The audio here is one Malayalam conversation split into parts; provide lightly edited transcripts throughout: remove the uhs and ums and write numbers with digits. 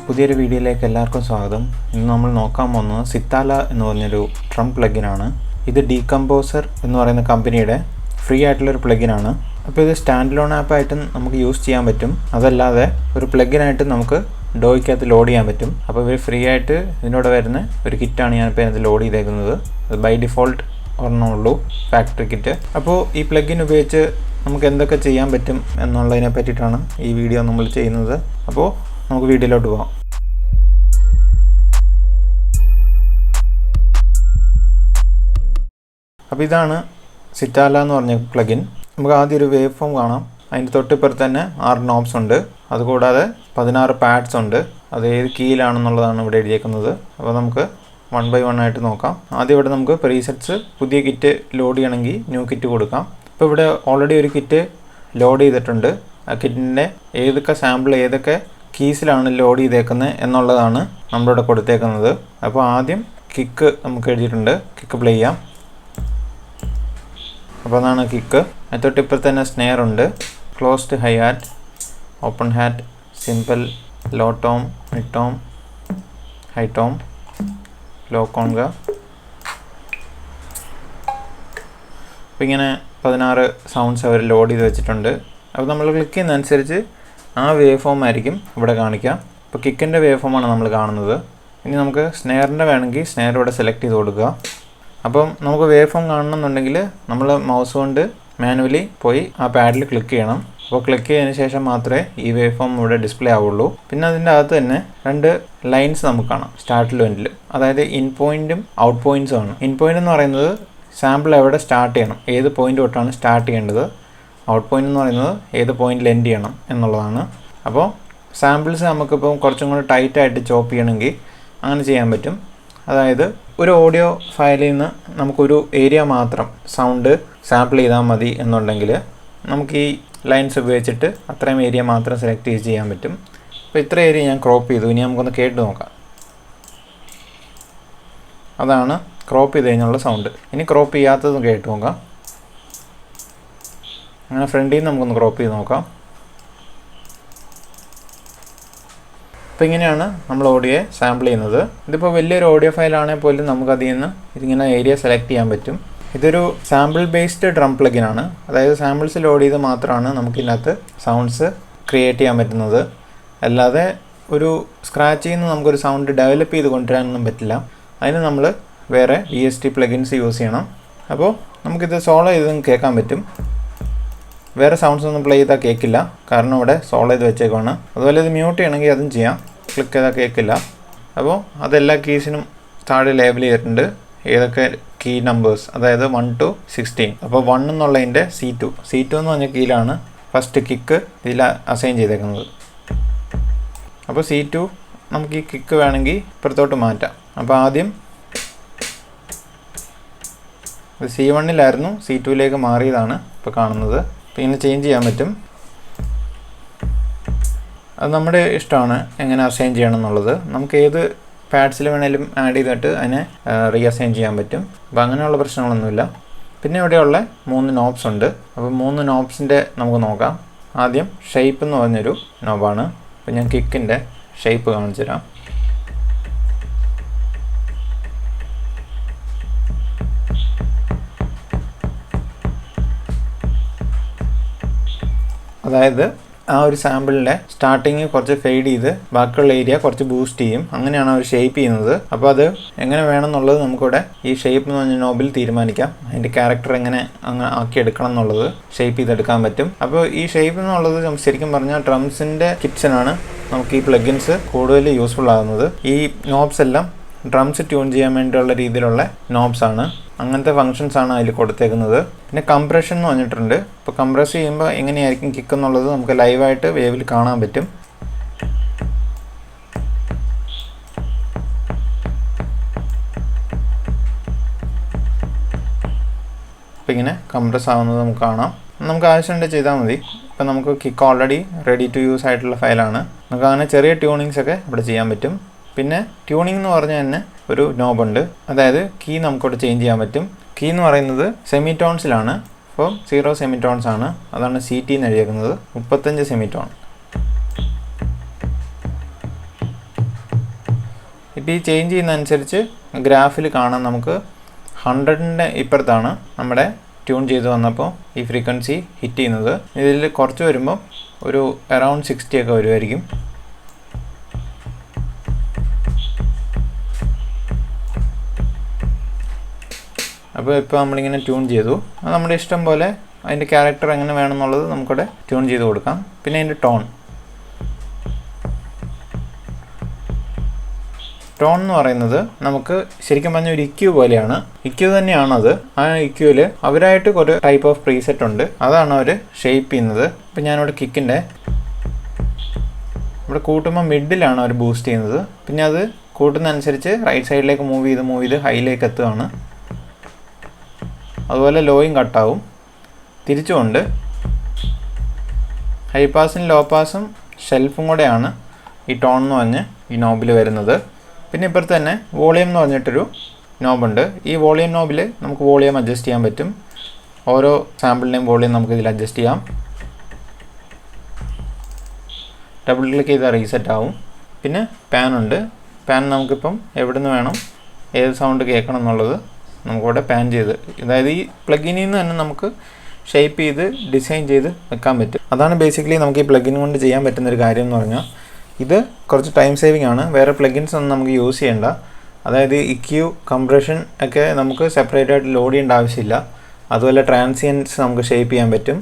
പുതിയൊരു വീഡിയോയിലേക്ക് എല്ലാവർക്കും സ്വാഗതം. ഇന്ന് നമ്മൾ നോക്കാൻ പോകുന്നത് സിത്താല എന്ന് പറഞ്ഞൊരു ഡ്രം പ്ലഗിനാണ്. ഇത് ഡീകമ്പോസർ എന്ന് പറയുന്ന കമ്പനിയുടെ ഫ്രീ ആയിട്ടുള്ളൊരു പ്ലഗിനാണ്. അപ്പോൾ ഇത് സ്റ്റാൻഡ് ലോൺ ആപ്പായിട്ടും നമുക്ക് യൂസ് ചെയ്യാൻ പറ്റും. അതല്ലാതെ ഒരു പ്ലഗിനായിട്ട് നമുക്ക് ഡോയ്ക്കകത്ത് ലോഡ് ചെയ്യാൻ പറ്റും. അപ്പോൾ ഇവർ ഫ്രീ ആയിട്ട് ഇതിനോട് വരുന്ന ഒരു കിറ്റാണ് ഞാനിപ്പോൾ ഇതിനകത്ത് ലോഡ് ചെയ്തേക്കുന്നത്. അത് ബൈ ഡിഫോൾട്ട് ഒരെണ്ണമുള്ളൂ, ഫാക്ടറി കിറ്റ്. അപ്പോൾ ഈ പ്ലഗിൻ ഉപയോഗിച്ച് നമുക്ക് എന്തൊക്കെ ചെയ്യാൻ പറ്റും എന്നുള്ളതിനെ പറ്റിയിട്ടാണ് ഈ വീഡിയോ നമ്മൾ ചെയ്യുന്നത്. അപ്പോൾ നമുക്ക് വീഡിയോയിലോട്ട് പോകാം. അപ്പോൾ ഇതാണ് സിറ്റാല എന്ന് പറഞ്ഞ പ്ലഗിൻ. നമുക്ക് ആദ്യം ഒരു വേവ് ഫോം കാണാം. അതിൻ്റെ തൊട്ടിപ്പുറത്ത് തന്നെ 6 നോബ്സ് ഉണ്ട്. അതുകൂടാതെ 16 പാഡ്സ് ഉണ്ട്. അത് ഏത് കീയിലാണെന്നുള്ളതാണ് ഇവിടെ എഴുതിയേക്കുന്നത്. അപ്പോൾ നമുക്ക് 1 by 1 ആയിട്ട് നോക്കാം. ആദ്യം ഇവിടെ നമുക്ക് പ്രീസെറ്റ്സ് പുതിയ കിറ്റ് ലോഡ് ചെയ്യണമെങ്കിൽ ന്യൂ കിറ്റ് കൊടുക്കാം. ഇപ്പോൾ ഇവിടെ ഓൾറെഡി ഒരു കിറ്റ് ലോഡ് ചെയ്തിട്ടുണ്ട്. ആ കിറ്റിൻ്റെ ഏതൊക്കെ സാമ്പിൾ ഏതൊക്കെ കീസിലാണ് ലോഡ് ചെയ്തേക്കുന്നത് എന്നുള്ളതാണ് നമ്മളിവിടെ കൊടുത്തേക്കുന്നത്. അപ്പോൾ ആദ്യം കിക്ക് നമുക്ക് എഴുതിയിട്ടുണ്ട്. കിക്ക് പ്ലേ ചെയ്യാം. അപ്പോൾ അതാണ് കിക്ക്. തൊട്ടിപ്പോൾ തന്നെ സ്നെയർ ഉണ്ട്. Closed hi hat, open hat, cymbal, low tom, mid tom, high tom, low conga. അപ്പോൾ ഇങ്ങനെ 16 സൗണ്ട്സ് അവർ ലോഡ് ചെയ്ത് വെച്ചിട്ടുണ്ട്. അപ്പോൾ നമ്മൾ ക്ലിക്ക് ചെയ്യുന്നതനുസരിച്ച് ആ വേവ് ഫോം ആയിരിക്കും ഇവിടെ കാണിക്കുക. ഇപ്പോൾ കിക്കിൻ്റെ വേവ് ഫോമാണ് നമ്മൾ കാണുന്നത്. ഇനി നമുക്ക് സ്നെയറിൻ്റെ വേണമെങ്കിൽ സ്നെയർ ഇവിടെ സെലക്ട് ചെയ്ത് കൊടുക്കുക. അപ്പം നമുക്ക് വേവ് ഫോം കാണണമെന്നുണ്ടെങ്കിൽ നമ്മൾ മൗസ് കൊണ്ട് മാനുവലി പോയി ആ പാഡിൽ ക്ലിക്ക് ചെയ്യണം. അപ്പോൾ ക്ലിക്ക് ചെയ്തതിന് ശേഷം മാത്രമേ ഈ വേവ് ഫോം ഇവിടെ ഡിസ്പ്ലേ ആവുള്ളൂ. പിന്നെ അതിൻ്റെ അകത്ത് തന്നെ 2 ലൈൻസ് നമുക്ക് കാണാം സ്റ്റാർട്ടിലും എൻഡിലും. അതായത് ഇൻ പോയിൻറ്റും ഔട്ട് പോയിൻറ്റ്സും ആണ്. ഇൻ പോയിൻ്റ് എന്ന് പറയുന്നത് സാമ്പിൾ എവിടെ സ്റ്റാർട്ട് ചെയ്യണം, ഏത് പോയിൻ്റ് തൊട്ടാണ് സ്റ്റാർട്ട് ചെയ്യേണ്ടത്. ഔട്ട് പോയിൻ്റ് എന്ന് പറയുന്നത് ഏത് പോയിൻറ്റിൽ എൻഡ് ചെയ്യണം എന്നുള്ളതാണ്. അപ്പോൾ സാമ്പിൾസ് നമുക്കിപ്പോൾ കുറച്ചും കൂടി ടൈറ്റായിട്ട് ചോപ്പ് ചെയ്യണമെങ്കിൽ അങ്ങനെ ചെയ്യാൻ പറ്റും. അതായത് ഒരു ഓഡിയോ ഫയലിൽ നിന്ന് നമുക്കൊരു ഏരിയ മാത്രം സൗണ്ട് സാമ്പിൾ ചെയ്താൽ മതി എന്നുണ്ടെങ്കിൽ നമുക്ക് ഈ ലൈൻസ് ഉപയോഗിച്ചിട്ട് അത്രയും ഏരിയ മാത്രം സെലക്ട് ചെയ്യാൻ പറ്റും. അപ്പോൾ ഇത്ര ഏരിയ ഞാൻ ക്രോപ്പ് ചെയ്തു. ഇനി നമുക്കൊന്ന് കേട്ട് നോക്കാം. അതാണ് ക്രോപ്പ് ചെയ്ത് കഴിഞ്ഞുള്ള സൗണ്ട്. ഇനി ക്രോപ്പ് ചെയ്യാത്തതും കേട്ട് നോക്കാം. അങ്ങനെ ഫ്രണ്ടിൽ നിന്ന് നമുക്കൊന്ന് ക്രോപ്പ് ചെയ്ത് നോക്കാം. അപ്പോൾ ഇങ്ങനെയാണ് നമ്മൾ ഓഡിയോ സാമ്പിൾ ചെയ്യുന്നത്. ഇതിപ്പോൾ വലിയൊരു ഓഡിയോ ഫയലാണെങ്കിൽ പോലും നമുക്ക് അതിൽ നിന്ന് ഇതിങ്ങനെ ഏരിയ സെലക്ട് ചെയ്യാൻ പറ്റും. ഇതൊരു സാമ്പിൾ ബേസ്ഡ് ഡ്രം പ്ലഗിനാണ്. അതായത് സാമ്പിൾസ് ലോഡ് ചെയ്ത് മാത്രമാണ് നമുക്കിതിനകത്ത് സൗണ്ട്സ് ക്രിയേറ്റ് ചെയ്യാൻ പറ്റുന്നത്. അല്ലാതെ ഒരു സ്ക്രാച്ചിൽ നിന്ന് നമുക്കൊരു സൗണ്ട് ഡെവലപ്പ് ചെയ്ത് കൊണ്ടുവരാനൊന്നും പറ്റില്ല. അതിന് നമ്മൾ വേറെ VST പ്ലഗിൻസ് യൂസ് ചെയ്യണം. അപ്പോൾ നമുക്കിത് സോളോ ചെയ്തും കേൾക്കാൻ പറ്റും. വേറെ സൗണ്ട്സ് ഒന്നും പ്ലേ ചെയ്താൽ കേൾക്കില്ല, കാരണം ഇവിടെ സോളോ ചെയ്ത് വെച്ചേക്കാണ്. അതുപോലെ ഇത് മ്യൂട്ട് ചെയ്യണമെങ്കിൽ അതും ചെയ്യാം. ക്ലിക്ക് ചെയ്താൽ കേൾക്കില്ല. അപ്പോൾ അതെല്ലാ കീസിനും താഴെ ലേബൽ ചെയ്തിട്ടുണ്ട്, ഏതൊക്കെ കീ നമ്പേഴ്സ്, അതായത് 1 to 16. അപ്പോൾ 1 എന്നുള്ളതിൻ്റെ C2 എന്ന് പറഞ്ഞ കീയിലാണ് ഫസ്റ്റ് കിക്ക് ഇതിൽ അസൈൻ ചെയ്തേക്കുന്നത്. അപ്പോൾ C2 നമുക്ക് ഈ കിക്ക് വേണമെങ്കിൽ ഇപ്പുറത്തോട്ട് മാറ്റാം. അപ്പോൾ ആദ്യം ഇത് C1-ലായിരുന്നു, C2-ലേക്ക് മാറിയതാണ് ഇപ്പോൾ കാണുന്നത്. അപ്പോൾ ഇങ്ങനെ ചേഞ്ച് ചെയ്യാൻ പറ്റും. അത് നമ്മുടെ ഇഷ്ടമാണ് എങ്ങനെ അസൈൻ ചെയ്യണം എന്നുള്ളത്. നമുക്ക് ഏത് പാഡ്സിൽ വേണേലും ആഡ് ചെയ്തിട്ട് അതിനെ റീഅസൈൻ ചെയ്യാൻ പറ്റും. അപ്പോൾ അങ്ങനെയുള്ള പ്രശ്നങ്ങളൊന്നുമില്ല. പിന്നെ ഇവിടെയുള്ള 3 നോബ്സ് ഉണ്ട്. അപ്പോൾ 3 നോബ്സിൻ്റെ നമുക്ക് നോക്കാം. ആദ്യം ഷേപ്പ് എന്ന് പറഞ്ഞൊരു നോബാണ്. അപ്പോൾ ഞാൻ കിക്കിൻ്റെ ഷേപ്പ് കാണിച്ചു തരാം. അതായത് ആ ഒരു സാമ്പിളിൻ്റെ സ്റ്റാർട്ടിങ് കുറച്ച് ഫെയ്ഡ് ചെയ്ത് ബാക്കിയുള്ള ഏരിയ കുറച്ച് ബൂസ്റ്റ് ചെയ്യും. അങ്ങനെയാണ് അവർ ഷേപ്പ് ചെയ്യുന്നത്. അപ്പോൾ അത് എങ്ങനെ വേണമെന്നുള്ളത് നമുക്കിവിടെ ഈ ഷേപ്പ് എന്ന് പറഞ്ഞ നോബിൽ തീരുമാനിക്കാം. അതിൻ്റെ ക്യാരക്ടർ എങ്ങനെ അങ്ങനെ ആക്കിയെടുക്കണം എന്നുള്ളത് ഷേപ്പ് ചെയ്തെടുക്കാൻ പറ്റും. അപ്പോൾ ഈ ഷേപ്പ് എന്നുള്ളത് ശരിക്കും പറഞ്ഞാൽ ഡ്രംസിൻ്റെ കിറ്റ്സിനാണ് നമുക്ക് ഈ പ്ലഗിൻസ് കൂടുതൽ യൂസ്ഫുൾ ആകുന്നത്. ഈ നോബ്സ് എല്ലാം ഡ്രംസ് ട്യൂൺ ചെയ്യാൻ വേണ്ടിയുള്ള രീതിയിലുള്ള നോബ്സ് ആണ്. അങ്ങനത്തെ ഫങ്ഷൻസ് ആണ് അതിൽ കൊടുത്തേക്കുന്നത്. പിന്നെ കംപ്രഷൻ എന്ന് പറഞ്ഞിട്ടുണ്ട്. ഇപ്പോൾ കംപ്രസ് ചെയ്യുമ്പോൾ എങ്ങനെയായിരിക്കും കിക്ക് എന്നുള്ളത് നമുക്ക് ലൈവായിട്ട് വേവിൽ കാണാൻ പറ്റും. അപ്പോൾ ഇങ്ങനെ കംപ്രസ് ആവുന്നത് നമുക്ക് കാണാം. നമുക്ക് ആവശ്യമുണ്ട് ചെയ്താൽ മതി. ഇപ്പോൾ നമുക്ക് കിക്ക് ഓൾറെഡി റെഡി ടു യൂസ് ആയിട്ടുള്ള ഫയലാണ്. നമുക്ക് അങ്ങനെ ചെറിയ ട്യൂണിങ്സ് ഒക്കെ ഇവിടെ ചെയ്യാൻ പറ്റും. പിന്നെ ട്യൂണിംഗ് എന്ന് പറഞ്ഞാൽ തന്നെ ഒരു നോബുണ്ട്. അതായത് കീ നമുക്കിവിടെ ചേഞ്ച് ചെയ്യാൻ പറ്റും. കീ എന്ന് പറയുന്നത് സെമിറ്റോൺസിലാണ്. അപ്പോൾ 0 സെമിറ്റോൺസ് ആണ്. അതാണ് CT എന്ന് എഴുതിയിരിക്കുന്നത്. 35 സെമിറ്റോൺ. ഇപ്പോൾ ഈ ചേഞ്ച് ചെയ്യുന്നതനുസരിച്ച് ഗ്രാഫിൽ കാണാൻ നമുക്ക് 100ൻ്റെ ഇപ്പുറത്താണ് നമ്മുടെ ട്യൂൺ ചെയ്ത് വന്നപ്പോൾ ഈ ഫ്രീക്വൻസി ഹിറ്റ് ചെയ്യുന്നത്. ഇതിൽ കുറച്ച് വരുമ്പോൾ ഒരു അറൗണ്ട് 60 ഒക്കെ വരുമായിരിക്കും. അപ്പോൾ ഇപ്പോൾ നമ്മളിങ്ങനെ ട്യൂൺ ചെയ്തു. അത് നമ്മുടെ ഇഷ്ടം പോലെ അതിൻ്റെ ക്യാരക്ടർ എങ്ങനെ വേണമെന്നുള്ളത് നമുക്കിവിടെ ട്യൂൺ ചെയ്ത് കൊടുക്കാം. പിന്നെ അതിൻ്റെ ടോൺ എന്ന് പറയുന്നത് നമുക്ക് ശരിക്കും പറഞ്ഞാൽ ഒരു ഇക്യൂ പോലെയാണ്. ഇക്യൂ തന്നെയാണത്. ആ ഇക്യൂവിൽ അവരായിട്ട് ഒരു ടൈപ്പ് ഓഫ് പ്രീസെറ്റ് ഉണ്ട്, അതാണ് അവർ ഷേപ്പ് ചെയ്യുന്നത്. ഇപ്പം ഞാനിവിടെ കിക്കിൻ്റെ ഇവിടെ കൂട്ടുമ്പോൾ മിഡിലാണ് അവർ ബൂസ്റ്റ് ചെയ്യുന്നത്. പിന്നെ അത് കൂട്ടുന്നതനുസരിച്ച് റൈറ്റ് സൈഡിലേക്ക് മൂവ് ചെയ്ത് ഹൈയിലേക്ക് എത്തുകയാണ്. അതുപോലെ ലോയും കട്ടാവും. തിരിച്ചുകൊണ്ട് ഹൈ പാസും ലോ പാസും ഷെൽഫും കൂടെയാണ് ഈ ടോൺ എന്ന് പറഞ്ഞ് ഈ നോബിൽ വരുന്നത്. പിന്നെ ഇപ്പുറത്ത് തന്നെ വോളിയം എന്ന് പറഞ്ഞിട്ടൊരു നോബുണ്ട്. ഈ വോളിയം നോബിൽ നമുക്ക് വോളിയം അഡ്ജസ്റ്റ് ചെയ്യാൻ പറ്റും. ഓരോ സാമ്പിളിൻ്റെയും വോളിയം നമുക്ക് ഇതിൽ അഡ്ജസ്റ്റ് ചെയ്യാം. ഡബിൾ ക്ലിക്ക് ചെയ്താൽ റീസെറ്റ് ആവും. പിന്നെ പാനുണ്ട്. പാൻ നമുക്കിപ്പം എവിടെ നിന്ന് വേണം ഏത് സൗണ്ട് കേൾക്കണം എന്നുള്ളത് നമുക്കിവിടെ പാൻ ചെയ്ത്, അതായത് ഈ പ്ലഗിനിൽ നിന്ന് തന്നെ നമുക്ക് ഷേപ്പ് ചെയ്ത് ഡിസൈൻ ചെയ്ത് വെക്കാൻ പറ്റും. അതാണ് ബേസിക്കലി നമുക്ക് ഈ പ്ലഗിൻ കൊണ്ട് ചെയ്യാൻ പറ്റുന്നൊരു കാര്യം എന്ന് പറഞ്ഞാൽ. ഇത് കുറച്ച് ടൈം സേവിങ് ആണ്. വേറെ പ്ലഗിൻസ് ഒന്നും നമുക്ക് യൂസ് ചെയ്യേണ്ട. അതായത് ഇക്യൂ കംപ്രഷൻ ഒക്കെ നമുക്ക് സെപ്പറേറ്റ് ആയിട്ട് ലോഡ് ചെയ്യേണ്ട ആവശ്യമില്ല. അതുപോലെ ട്രാൻസിയൻസ് നമുക്ക് ഷേപ്പ് ചെയ്യാൻ പറ്റും,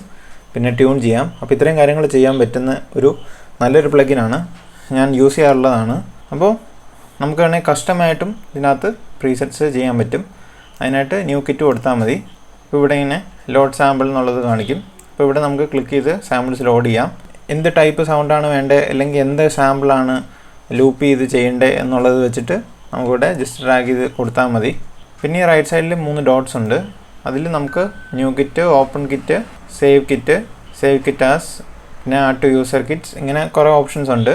പിന്നെ ട്യൂൺ ചെയ്യാം. അപ്പോൾ ഇത്രയും കാര്യങ്ങൾ ചെയ്യാൻ പറ്റുന്ന ഒരു നല്ലൊരു പ്ലഗിനാണ്, ഞാൻ യൂസ് ചെയ്യാറുള്ളതാണ്. അപ്പോൾ നമുക്ക് വേണമെങ്കിൽ കസ്റ്റമായിട്ടും ഇതിനകത്ത് പ്രീസെറ്റ്സ് ചെയ്യാൻ പറ്റും. അതിനായിട്ട് ന്യൂ കിറ്റ് കൊടുത്താൽ മതി. ഇപ്പോൾ ഇവിടെ ഇങ്ങനെ ലോഡ് സാമ്പിൾ എന്നുള്ളത് കാണിക്കും. അപ്പോൾ ഇവിടെ നമുക്ക് ക്ലിക്ക് ചെയ്ത് സാമ്പിൾസ് ലോഡ് ചെയ്യാം. എന്ത് ടൈപ്പ് സൗണ്ടാണ് വേണ്ടത്, അല്ലെങ്കിൽ എന്ത് സാമ്പിളാണ് ലൂപ്പ് ചെയ്ത് ചെയ്യേണ്ടത് എന്നുള്ളത് വെച്ചിട്ട് നമുക്കിവിടെ ജസ്റ്റ് ഡ്രാഗ് ചെയ്ത് കൊടുത്താൽ മതി. പിന്നെ ഈ റൈറ്റ് സൈഡിൽ 3 ഡോട്ട്സ് ഉണ്ട്. അതിൽ നമുക്ക് new kit, open kit, save kit as, പിന്നെ ആഡ് ടു യൂസർ കിറ്റ്സ്, ഇങ്ങനെ കുറേ ഓപ്ഷൻസ് ഉണ്ട്.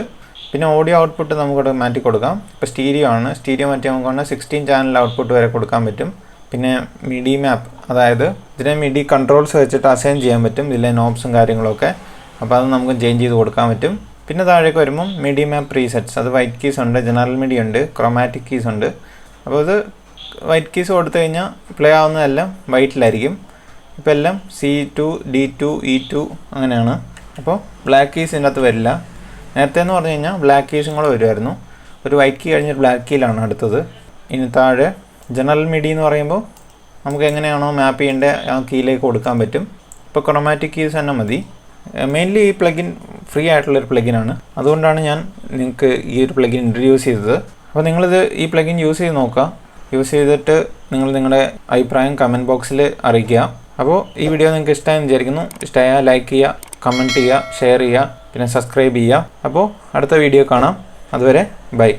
പിന്നെ ഓഡിയോ ഔട്ട്പുട്ട് നമുക്കിവിടെ മാറ്റി കൊടുക്കാം. ഇപ്പോൾ സ്റ്റീരിയോ ആണ്. സ്റ്റീരിയോ മാറ്റി നമുക്ക് 16 ചാനൽ ഔട്ട്പുട്ട് വരെ കൊടുക്കാൻ പറ്റും. പിന്നെ മിഡി മാപ്പ്, അതായത് ഇതിനെ മിഡി കൺട്രോൾസ് വെച്ചിട്ട് അസൈൻ ചെയ്യാൻ പറ്റും, ഇതിലെ നോബ്സും കാര്യങ്ങളൊക്കെ. അപ്പോൾ അത് നമുക്ക് ചേഞ്ച് ചെയ്ത് കൊടുക്കാൻ പറ്റും. പിന്നെ താഴേക്ക് വരുമ്പം മിഡി മാപ്പ് പ്രീസെറ്റ്സ്, അത് വൈറ്റ് കീസ് ഉണ്ട്, ജനറൽ മിഡി ഉണ്ട്, ക്രോമാറ്റിക് കീസ് ഉണ്ട്. അപ്പോൾ ഇത് വൈറ്റ് കീസ് കൊടുത്തു കഴിഞ്ഞാൽ പ്ലേ ആവുന്നതെല്ലാം വൈറ്റിലായിരിക്കും. ഇപ്പോൾ എല്ലാം C2, D2, E2 അങ്ങനെയാണ്. അപ്പോൾ ബ്ലാക്ക് കീസ് ഇതിനകത്ത് വരില്ല. നേരത്തെ എന്ന് പറഞ്ഞു കഴിഞ്ഞാൽ ബ്ലാക്ക് കീസും കൂടെ വരുമായിരുന്നു. ഒരു വൈറ്റ് കീ കഴിഞ്ഞ് ബ്ലാക്ക് കീയിലാണ് അടുത്തത്. ഇനി താഴെ ജനറൽ മിഡി എന്ന് പറയുമ്പോൾ നമുക്ക് എങ്ങനെയാണോ മാപ്പ് ചെയ്യേണ്ടത് ആ കീയിലേക്ക് കൊടുക്കാൻ പറ്റും. ഇപ്പോൾ ക്രോമാറ്റിക് കീസ് തന്നെ മതി. മെയിൻലി ഈ പ്ലഗിൻ ഫ്രീ ആയിട്ടുള്ളൊരു പ്ലഗിനാണ്. അതുകൊണ്ടാണ് ഞാൻ നിങ്ങൾക്ക് ഈ ഒരു പ്ലഗിൻ ഇൻട്രൊഡ്യൂസ് ചെയ്തത്. അപ്പോൾ നിങ്ങളിത് ഈ പ്ലഗിൻ യൂസ് ചെയ്ത് നോക്കുക. യൂസ് ചെയ്തിട്ട് നിങ്ങൾ നിങ്ങളുടെ അഭിപ്രായം കമൻറ്റ് ബോക്സിൽ അറിയിക്കുക. അപ്പോൾ ഈ വീഡിയോ നിങ്ങൾക്ക് ഇഷ്ടമായെന്ന് വിചാരിക്കുന്നു. ഇഷ്ടമായാൽ ലൈക്ക് ചെയ്യുക, കമൻറ്റ് ചെയ്യുക, ഷെയർ ചെയ്യുക, പിന്നെ സബ്സ്ക്രൈബ് ചെയ്യുക. അപ്പോൾ അടുത്ത വീഡിയോ കാണാം. അതുവരെ ബൈ.